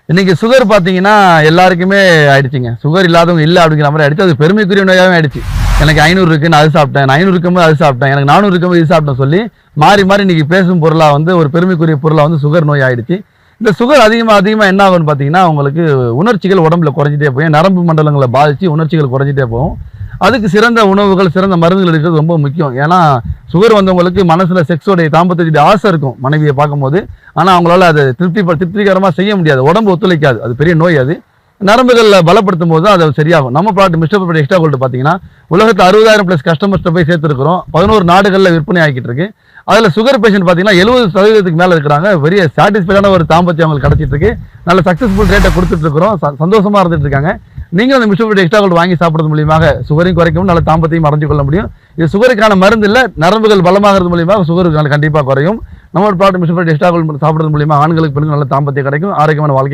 இன்னைக்கு சுகர் பார்த்தீங்கன்னா எல்லாருக்குமே ஆயிடுச்சுங்க. சுகர் இல்லாதவங்க இல்ல அப்படிங்கிற மாரி ஆயிடுச்சு. அது பெருமைக்குரிய நோயாவே ஆயிடுச்சு. எனக்கு 500 இருக்கு நான் அது சாப்பிட்டேன். நான் 500 இருக்கும்போது அது சாப்பிட்டேன். எனக்கு 400 இருக்கும்போது இது சாப்பிட்டேன்னு சொல்லி மாறி மாறி இன்னைக்கு பேசும் பொருளா வந்து ஒரு பெருமைக்குரிய பொருளா வந்து சுகர் நோய் ஆயிடுச்சு. இந்த சுகர் அதிகமா என்ன ஆகும்னு பார்த்தீங்கன்னா, உங்களுக்கு உணர்ச்சிகள் உடம்புல குறைஞ்சிட்டே போகும். நரம்பு மண்டலங்கள பாதிச்சு உணர்ச்சிகள் குறைஞ்சிட்டே போகும். அதுக்கு சிறந்த உணவுகள், சிறந்த மருந்துகள் இருக்கிறது ரொம்ப முக்கியம். ஏன்னா, சுகர் வந்தவங்களுக்கு மனசுல செக்ஸோடைய தாம்பத்திய ஆசை இருக்கும் மனைவிய பார்க்கும்போது. ஆனா, அவங்களால அத திருப்திகரமா செய்ய முடியாது. உடம்பு ஒத்துழைக்காது. அது பெரிய நோய் அது. நரம்புகள்ல பலப்படுத்தும் போது தான் அது சரியாகும். நம்ம product mister product extra gold பார்த்தீங்கன்னா, உலகத்துல 60,000 பிளஸ் கஸ்டமர்ஸ்ட்ட போய் சேர்த்துருக்கிறோம். 11 நாடுகள்ல விற்பனை ஆகிட்டு இருக்கு. அதுல சுகர் பேஷண்ட் பார்த்தீங்கன்னா 70% மேல இருக்கிறாங்க. பெரிய சாட்டிஸ்ஃபைடான ஒரு தாம்பத்தியம் அவங்களுக்கு கிடைச்சிட்டு இருக்கு. நல்ல சக்சஸ்ஃபுல் ரேட்ட குடுத்துட்டு இருக்கிறோம். சந்தோஷமா இருந்துட்டு இருக்காங்க. நீங்களும் அந்த மிஸ்டர் ப்ராடக்ட் எக்ஸ்ட்ரா கோல்டு வாங்கி சாப்பிடுறது மூலியமாக சுகரையும் குறைக்கவும், நல்ல தாம்பத்தையும் அடைஞ்சு கொள்ள முடியும். இது சுகருக்கான மருந்து இல்ல. நரம்புகள் பலமாகிறது மூலியமாக சுகர் கண்டிப்பா குறையும். நம்ம product mister product extra gold சாப்பிடுறது மூலியமா ஆண்களுக்கு பெண்களுக்கு நல்ல தாம்பத்தியம் கிடைக்கும். ஆரோக்கியமான வாழ்க்கை